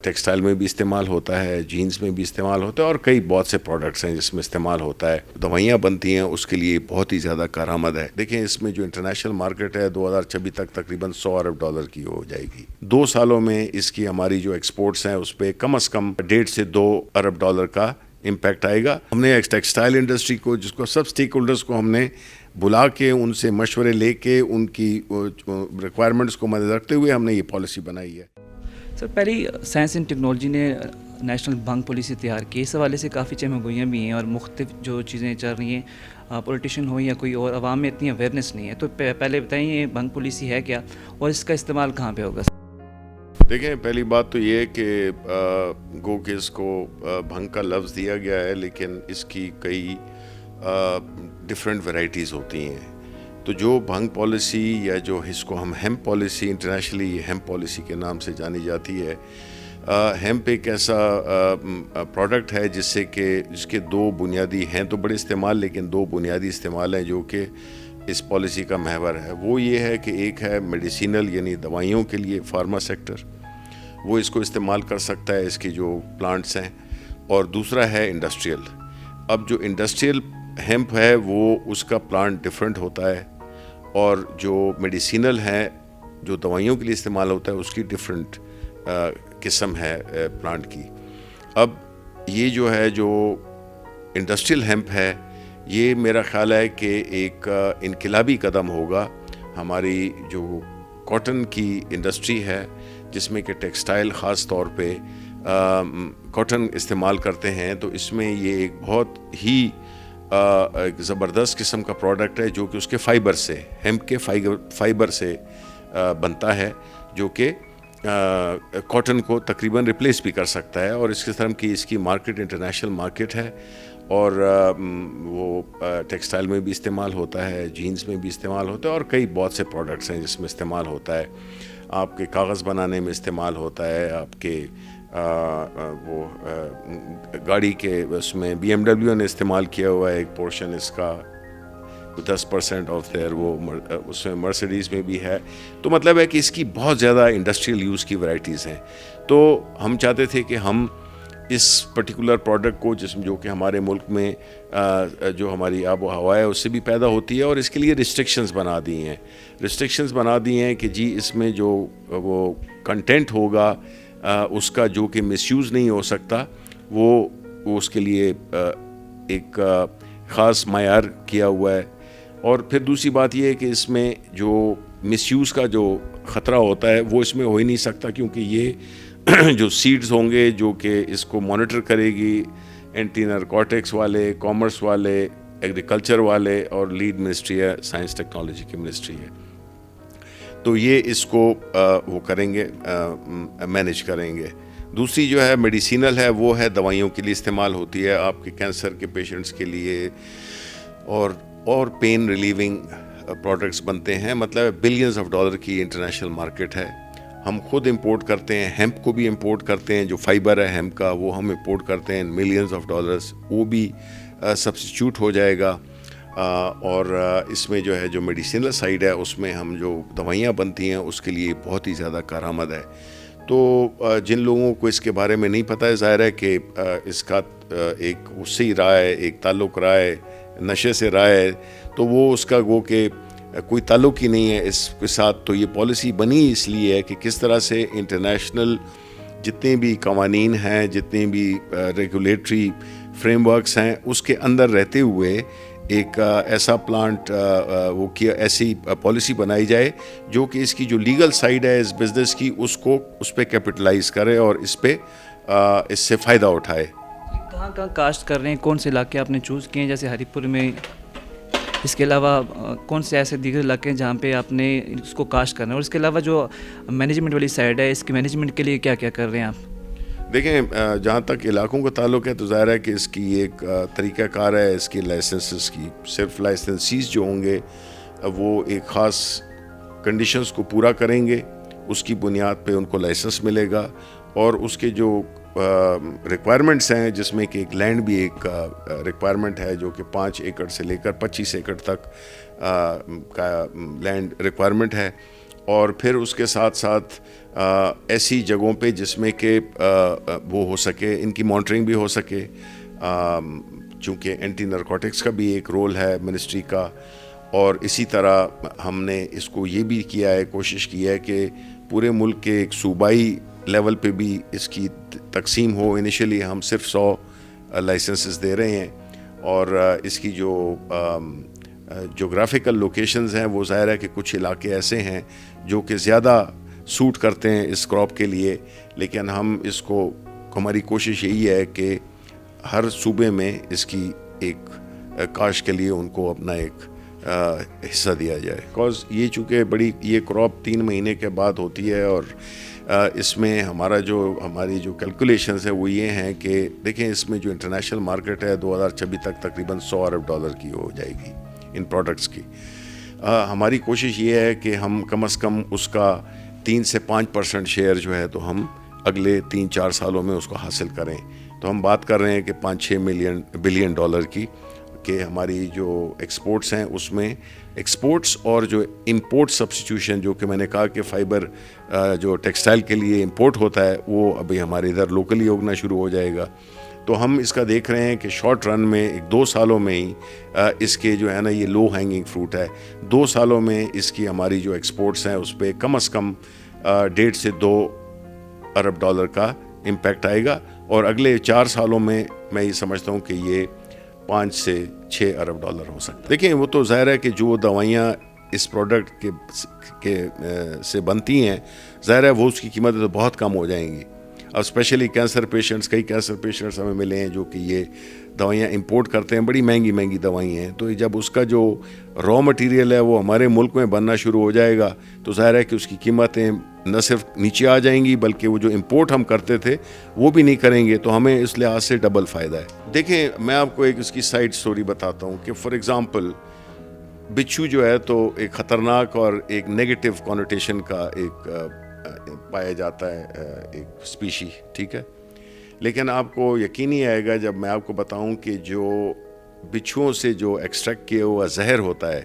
Textile میں بھی استعمال ہوتا ہے, جینس میں بھی استعمال ہوتا ہے, اور کئی بہت سے پروڈکٹس ہیں جس میں استعمال ہوتا ہے. دوائیاں بنتی ہیں, اس کے لیے بہت ہی زیادہ کارآمد ہے. دیکھیں اس میں جو انٹرنیشنل مارکیٹ ہے 2026 تک تقریباً $100 ارب کی ہو جائے گی. 2 سالوں میں اس کی ہماری جو ایکسپورٹس ہیں اس پہ کم از کم $1.5 سے $2 ارب کا امپیکٹ آئے گا. ہم نے ٹیکسٹائل انڈسٹری کو, جس کو سب اسٹیک ہولڈرز کو ہم نے بلا کے ان سے مشورے لے کے ان کی ریکوائرمنٹس کو مد رکھتے ہوئے ہم نے یہ پالیسی بنائی ہے. سر پہلی سائنس اینڈ ٹیکنالوجی نے نیشنل بھنگ پالیسی تیار کی. اس حوالے سے کافی چہمگوئیاں بھی ہیں اور مختلف جو چیزیں چل رہی ہیں, پولیٹیشین ہو یا کوئی اور, عوام میں اتنی اویئرنیس نہیں ہے. تو پہلے بتائیں یہ بھنگ پالیسی ہے کیا اور اس کا استعمال کہاں پہ ہوگا؟ دیکھیں پہلی بات تو یہ ہے کہ گو کہ اس کو بھنگ کا لفظ دیا گیا ہے, لیکن اس کی کئی ڈفرینٹ ورائٹیز ہوتی ہیں. تو جو بھنگ پالیسی یا جو اس کو ہم hemp policy, internationally hemp policy کے نام سے جانی جاتی ہے. ہیمپ ایک ایسا پروڈکٹ ہے جس کے 2 بنیادی ہیں تو بڑے استعمال, لیکن 2 بنیادی استعمال ہیں جو کہ اس پالیسی کا محور ہے. وہ یہ ہے کہ ایک ہے میڈیسینل یعنی دوائیوں کے لیے, فارما سیکٹر وہ اس کو استعمال کر سکتا ہے, اس کی جو پلانٹس ہیں, اور دوسرا ہے انڈسٹریل. اب جو انڈسٹریل ہیمپ ہے وہ اس کا پلانٹ ڈفرینٹ ہوتا ہے, اور جو میڈیسینل ہے جو دوائیوں کے لیے استعمال ہوتا ہے اس کی ڈفرینٹ قسم ہے پلانٹ کی. اب یہ جو ہے جو انڈسٹریل ہیمپ ہے یہ میرا خیال ہے کہ ایک انقلابی قدم ہوگا. ہماری جو کاٹن کی انڈسٹری ہے جس میں کہ ٹیکسٹائل خاص طور پہ کاٹن استعمال کرتے ہیں, تو اس میں یہ ایک بہت ہی ایک زبردست قسم کا پروڈکٹ ہے جو کہ اس کے فائبر سے, ہیمپ کے فائبر سے بنتا ہے, جو کہ کاٹن کو تقریباً ریپلیس بھی کر سکتا ہے. اور اس قسم کی اس کی مارکیٹ انٹرنیشنل مارکیٹ ہے, اور وہ ٹیکسٹائل میں بھی استعمال ہوتا ہے, جینس میں بھی استعمال ہوتا ہے, اور کئی بہت سے پروڈکٹس ہیں جس میں استعمال ہوتا ہے. آپ کے کاغذ بنانے میں استعمال ہوتا ہے, آپ کے وہ گاڑی کے اس میں BMW نے استعمال کیا ہوا ہے ایک پورشن اس کا 10% آف دیئر, وہ اس میں مرسیڈیز میں بھی ہے. تو مطلب ہے کہ اس کی بہت زیادہ انڈسٹریل یوز کی ورائٹیز ہیں. تو ہم چاہتے تھے کہ ہم اس پرٹیکولر پروڈکٹ کو جو کہ ہمارے ملک میں جو ہماری آب و ہوا ہے اس سے بھی پیدا ہوتی ہے, اور اس کے لیے ریسٹرکشنز بنا دی ہیں کہ جی اس میں جو وہ کنٹینٹ ہوگا اس کا جو کہ مس یوز نہیں ہو سکتا, وہ اس کے لیے ایک خاص معیار کیا ہوا ہے. اور پھر دوسری بات یہ ہے کہ اس میں جو مس یوز کا جو خطرہ ہوتا ہے وہ اس میں ہو ہی نہیں سکتا, کیونکہ یہ جو سیڈز ہوں گے جو کہ اس کو مانیٹر کرے گی اینٹی نارکوٹکس والے, کامرس والے, ایگریکلچر والے, اور لیڈ منسٹری ہے سائنس ٹیکنالوجی کی منسٹری ہے. تو یہ اس کو وہ کریں گے, مینیج کریں گے. دوسری جو ہے میڈیسینل ہے وہ ہے دوائیوں کے لیے استعمال ہوتی ہے, آپ کے کینسر کے پیشنٹس کے لیے, اور پین ریلیونگ پروڈکٹس بنتے ہیں. مطلب $بلینز کی انٹرنیشنل مارکیٹ ہے. ہم خود امپورٹ کرتے ہیں, ہیمپ کو بھی امپورٹ کرتے ہیں, جو فائبر ہے ہیمپ کا وہ ہم امپورٹ کرتے ہیں $ملینز, وہ بھی سبسٹیچیوٹ ہو جائے گا. اور اس میں جو ہے جو میڈیسینل سائیڈ ہے اس میں ہم جو دوائیاں بنتی ہیں اس کے لیے بہت ہی زیادہ کارآمد ہے. تو جن لوگوں کو اس کے بارے میں نہیں پتہ ہے, ظاہر ہے کہ اس کا ایک اس سے ہی رہا ہے, ایک تعلق رہا ہے, نشے سے رہا ہے, تو وہ اس کا گو کہ کوئی تعلق ہی نہیں ہے اس کے ساتھ. تو یہ پالیسی بنی اس لیے ہے کہ کس طرح سے انٹرنیشنل جتنے بھی قوانین ہیں, جتنے بھی ریگولیٹری فریم ورکس ہیں, اس کے اندر رہتے ہوئے ایک ایسا پلانٹ وہ کیا, ایسی پالیسی بنائی جائے جو کہ اس کی جو لیگل سائیڈ ہے اس بزنس کی اس پہ کیپٹلائز کرے اور اس سے فائدہ اٹھائے. کہاں کاشت کر رہے ہیں, کون سے علاقے آپ نے چوز کیے ہیں جیسے ہری پور میں, اس کے علاوہ کون سے ایسے دیگر علاقے ہیں جہاں پہ آپ نے اس کو کاشت کرنا ہے, اور اس کے علاوہ جو مینجمنٹ والی سائڈ ہے اس کے مینجمنٹ کے لیے کیا کیا کر رہے ہیں آپ؟ دیکھیں جہاں تک علاقوں کا تعلق ہے تو ظاہر ہے کہ اس کی ایک طریقہ کار ہے, اس کی لائسنسز کی. صرف لائسنسیز جو ہوں گے وہ ایک خاص کنڈیشنز کو پورا کریں گے, اس کی بنیاد پہ ان کو لائسنس ملے گا. اور اس کے جو ریکوائرمنٹس ہیں, جس میں کہ ایک لینڈ بھی ایک ریکوائرمنٹ ہے جو کہ 5 ایکڑ سے لے کر 25 ایکڑ تک کا لینڈ ریکوائرمنٹ ہے. اور پھر اس کے ساتھ ساتھ ایسی جگہوں پہ جس میں کہ وہ ہو سکے، ان کی مانیٹرنگ بھی ہو سکے، چونکہ اینٹی نارکوٹکس کا بھی ایک رول ہے منسٹری کا. اور اسی طرح ہم نے اس کو یہ بھی کیا ہے، کوشش کی ہے کہ پورے ملک کے ایک صوبائی لیول پہ بھی اس کی تقسیم ہو. انیشلی ہم صرف 100 لائسنسز دے رہے ہیں، اور اس کی جو جغرافیکل لوکیشنز ہیں وہ ظاہر ہے کہ کچھ علاقے ایسے ہیں جو کہ زیادہ سوٹ کرتے ہیں اس کراپ کے لیے، لیکن ہم اس کو، ہماری کوشش یہی ہے کہ ہر صوبے میں اس کی ایک کاشت کے لیے ان کو اپنا ایک حصہ دیا جائے. بیکاز یہ چونکہ یہ کراپ 3 مہینے کے بعد ہوتی ہے، اور اس میں ہماری جو کیلکولیشنز ہے وہ یہ ہیں کہ دیکھیں اس میں جو انٹرنیشنل مارکیٹ ہے 2026 تک تقریباً $100 ارب کی ہو جائے گی ان پروڈکٹس کی. ہماری کوشش یہ ہے کہ ہم کم از کم اس کا 3 سے 5% شیئر جو ہے تو ہم اگلے 3-4 سالوں میں اس کو حاصل کریں. تو ہم بات کر رہے ہیں کہ $5-6 بلین کی، کہ ہماری جو ایکسپورٹس ہیں اس میں ایکسپورٹس اور جو امپورٹ سبسٹیٹیوشن، جو کہ میں نے کہا کہ فائبر جو ٹیکسٹائل کے لیے امپورٹ ہوتا ہے وہ ابھی ہمارے ادھر لوکلی اگنا شروع ہو جائے گا. تو ہم اس کا دیکھ رہے ہیں کہ شارٹ رن میں 2 سالوں میں ہی اس کے جو ہے نا، یہ لو ہینگنگ فروٹ ہے، 2 سالوں میں اس کی ہماری جو ایکسپورٹس ہیں اس پہ کم از کم $1.5 سے $2 ارب کا امپیکٹ آئے گا. اور اگلے 4 سالوں میں میں یہ سمجھتا ہوں کہ یہ $5 سے $6 ارب ہو سکتا ہے. دیکھیں وہ تو ظاہر ہے کہ جو دوائیاں اس پروڈکٹ کے سے بنتی ہیں، ظاہر ہے وہ اس کی قیمتیں تو بہت کم ہو جائیں گی. اب اسپیشلی کئی کینسر پیشنٹس ہمیں ملے ہیں جو کہ یہ دوائیاں امپورٹ کرتے ہیں، بڑی مہنگی دوائیں ہیں. تو جب اس کا جو را مٹیریل ہے وہ ہمارے ملک میں بننا شروع ہو جائے گا تو ظاہر ہے کہ اس کی قیمتیں نہ صرف نیچے آ جائیں گی بلکہ وہ جو امپورٹ ہم کرتے تھے وہ بھی نہیں کریں گے. تو ہمیں اس لحاظ سے ڈبل فائدہ ہے. دیکھیں میں آپ کو ایک اس کی سائڈ سٹوری بتاتا ہوں کہ فار ایگزامپل بچھو جو ہے تو ایک خطرناک اور ایک نیگیٹو کونوٹیشن کا ایک پایا جاتا ہے ایک اسپیشی، ٹھیک ہے. لیکن آپ کو یقینی آئے گا جب میں آپ کو بتاؤں کہ جو بچھوؤں سے جو ایکسٹریکٹ کیا ہوا زہر ہوتا ہے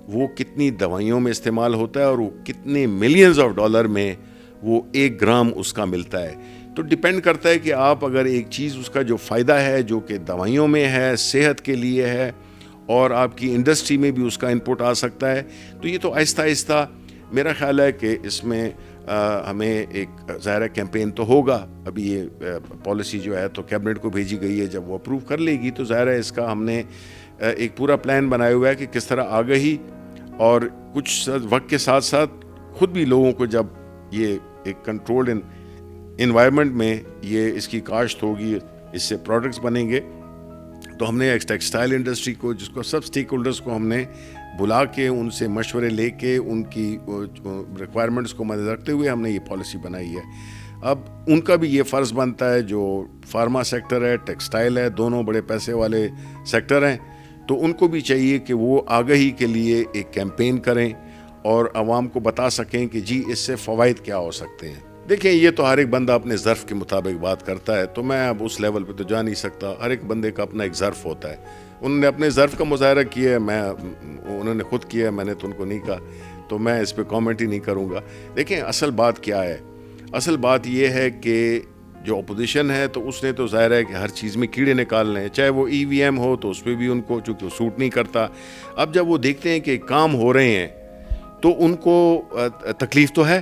وہ کتنی دوائیوں میں استعمال ہوتا ہے، اور وہ کتنے ملینز آف ڈالر میں وہ 1 گرام اس کا ملتا ہے. تو ڈیپینڈ کرتا ہے کہ آپ اگر ایک چیز اس کا جو فائدہ ہے جو کہ دوائیوں میں ہے، صحت کے لیے ہے، اور آپ کی انڈسٹری میں بھی اس کا انپٹ آ سکتا ہے. تو یہ تو آہستہ آہستہ میرا خیال ہے کہ اس میں ہمیں ایک ظاہر کیمپین تو ہوگا. ابھی یہ پالیسی جو ہے تو کیبنٹ کو بھیجی گئی ہے، جب وہ اپروو کر لے گی تو ظاہر ہے اس کا ہم نے ایک پورا پلان بنایا ہوا ہے کہ کس طرح آگہی اور کچھ وقت کے ساتھ ساتھ خود بھی لوگوں کو، جب یہ ایک کنٹرولڈ انوائرمنٹ میں یہ اس کی کاشت ہوگی، اس سے پروڈکٹس بنیں گے، تو ہم نے ایک ٹیکسٹائل انڈسٹری کو، جس کو سب سٹیک ہولڈرز کو ہم نے بلا کے ان سے مشورے لے کے ان کی ریکوائرمنٹس کو مد رکھتے ہوئے ہم نے یہ پالیسی بنائی ہے. اب ان کا بھی یہ فرض بنتا ہے، جو فارما سیکٹر ہے، ٹیکسٹائل ہے، دونوں بڑے پیسے والے سیکٹر ہیں، تو ان کو بھی چاہیے کہ وہ آگہی کے لیے ایک کیمپین کریں اور عوام کو بتا سکیں کہ جی اس سے فوائد کیا ہو سکتے ہیں. دیکھیں یہ تو ہر ایک بندہ اپنے ظرف کے مطابق بات کرتا ہے، تو میں اب اس لیول پہ تو جا نہیں سکتا. ہر ایک بندے کا اپنا ایک ظرف ہوتا ہے. انہوں نے اپنے ظرف کا مظاہرہ کیا ہے، انہوں نے خود کیا ہے، میں نے تو ان کو نہیں کہا، تو میں اس پہ کامنٹ ہی نہیں کروں گا. دیکھیں اصل بات کیا ہے، اصل بات یہ ہے کہ جو اپوزیشن ہے تو اس نے تو ظاہر ہے کہ ہر چیز میں کیڑے نکالنے ہیں، چاہے وہ EVM ہو تو اس پہ بھی ان کو چونکہ وہ سوٹ نہیں کرتا. اب جب وہ دیکھتے ہیں کہ کام ہو رہے ہیں تو ان کو تکلیف تو ہے.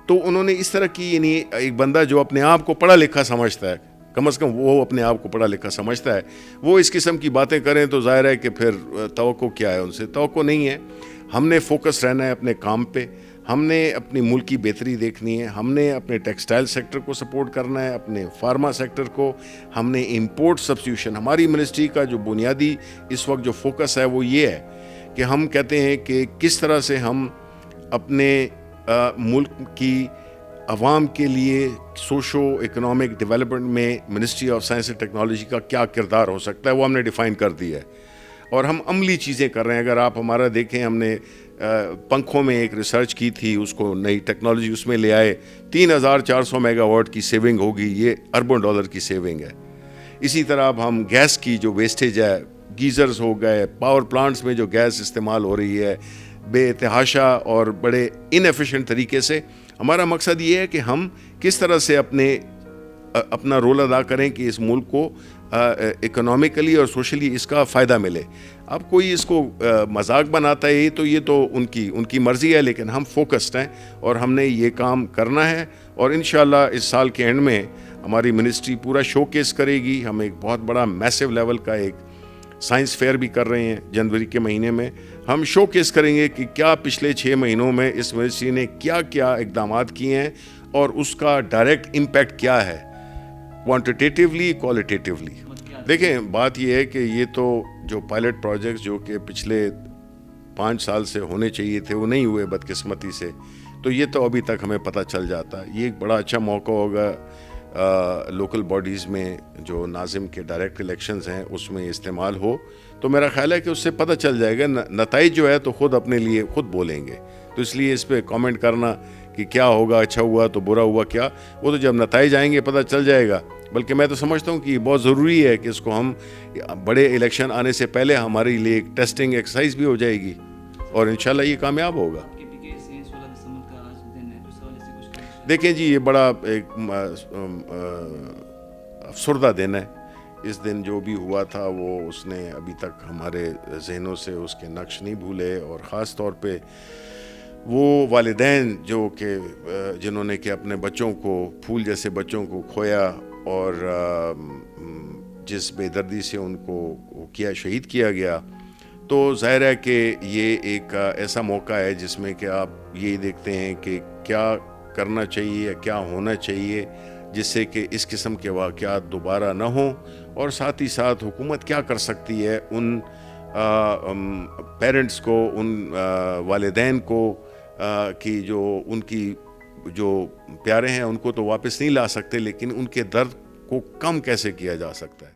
تو انہوں نے اس طرح کی، یعنی ایک بندہ جو اپنے آپ کو پڑھا لکھا سمجھتا ہے، کم از کم وہ اپنے آپ کو پڑھا لکھا سمجھتا ہے، وہ اس قسم کی باتیں کریں تو ظاہر ہے کہ پھر توقع کیا ہے، ان سے توقع نہیں ہے. ہم نے فوکس رہنا ہے اپنے کام پہ، ہم نے اپنی ملک کی بہتری دیکھنی ہے، ہم نے اپنے ٹیکسٹائل سیکٹر کو سپورٹ کرنا ہے، اپنے فارما سیکٹر کو، ہم نے امپورٹ سبسٹیوشن. ہماری منسٹری کا جو بنیادی اس وقت جو فوکس ہے وہ یہ ہے کہ ہم کہتے ہیں کہ کس طرح سے ہم اپنے ملک کی عوام کے لیے سوشو اکنامک ڈیولپمنٹ میں ministry of science and technology کا کیا کردار ہو سکتا ہے، وہ ہم نے ڈیفائن کر دیا ہے. اور ہم عملی چیزیں کر رہے ہیں. اگر آپ ہمارا دیکھیں، ہم نے پنکھوں میں ایک ریسرچ کی تھی، اس کو نئی ٹیکنالوجی اس میں لے آئے، 3400 میگا واٹ کی سیونگ ہوگی، یہ اربوں ڈالر کی سیونگ ہے. اسی طرح اب ہم گیس کی جو ویسٹیج ہے، گیزرز ہو گئے، پاور پلانٹس میں جو گیس استعمال ہو رہی ہے بے تحاشا اور بڑے ان ایفیشینٹ طریقے سے، ہمارا مقصد یہ ہے کہ ہم کس طرح سے اپنا رول ادا کریں کہ اس ملک کو اکنامکلی اور سوشلی اس کا فائدہ ملے. اب کوئی اس کو مذاق بناتا ہے تو یہ تو ان کی مرضی ہے, لیکن ہم فوکسڈ ہیں اور ہم نے یہ کام کرنا ہے. اور انشاءاللہ اس سال کے اینڈ میں ہماری منسٹری پورا شو کیس کرے گی. ہم ایک بہت بڑا میسو لیول کا ایک سائنس فیئر بھی کر رہے ہیں جنوری کے مہینے میں. ہم شو کیس کریں گے کہ کیا پچھلے 6 مہینوں میں اس منسٹری نے کیا کیا اقدامات کیے ہیں اور اس کا ڈائریکٹ امپیکٹ کیا ہے, کوانٹیٹیولی کوالٹیٹیولی. دیکھیں بات یہ ہے کہ یہ تو جو پائلٹ پروجیکٹس جو کہ پچھلے 5 سال سے ہونے چاہیے تھے وہ نہیں ہوئے بدقسمتی سے, تو یہ تو ابھی تک ہمیں پتہ چل جاتا. یہ ایک بڑا اچھا موقع ہوگا لوکل باڈیز میں جو ناظم کے ڈائریکٹ الیکشنز ہیں اس میں استعمال ہو, تو میرا خیال ہے کہ اس سے پتہ چل جائے گا. نتائج جو ہے تو خود اپنے لیے خود بولیں گے. تو اس لیے اس پہ کامنٹ کرنا کہ کیا ہوگا, اچھا ہوا تو برا ہوا کیا, وہ تو جب نتائج آئیں گے پتہ چل جائے گا. بلکہ میں تو سمجھتا ہوں کہ یہ بہت ضروری ہے کہ اس کو ہم بڑے الیکشن آنے سے پہلے ہمارے لیے ایک ٹیسٹنگ ایکسرسائز بھی ہو جائے گی اور انشاءاللہ یہ کامیاب ہوگا. دیکھیں جی یہ بڑا ایک افسردہ دن ہے. اس دن جو بھی ہوا تھا وہ اس نے ابھی تک ہمارے ذہنوں سے اس کے نقش نہیں بھولے, اور خاص طور پہ وہ والدین جو کہ جنہوں نے کہ اپنے بچوں کو, پھول جیسے بچوں کو کھویا اور جس بے دردی سے ان کو شہید کیا گیا. تو ظاہر ہے کہ یہ ایک ایسا موقع ہے جس میں کہ آپ یہی دیکھتے ہیں کہ کیا کرنا چاہیے, کیا ہونا چاہیے جس سے کہ اس قسم کے واقعات دوبارہ نہ ہوں, اور ساتھ ہی ساتھ حکومت کیا کر سکتی ہے ان پیرنٹس کو, ان والدین کو کہ جو ان کی جو پیارے ہیں ان کو تو واپس نہیں لا سکتے, لیکن ان کے درد کو کم کیسے کیا جا سکتا ہے.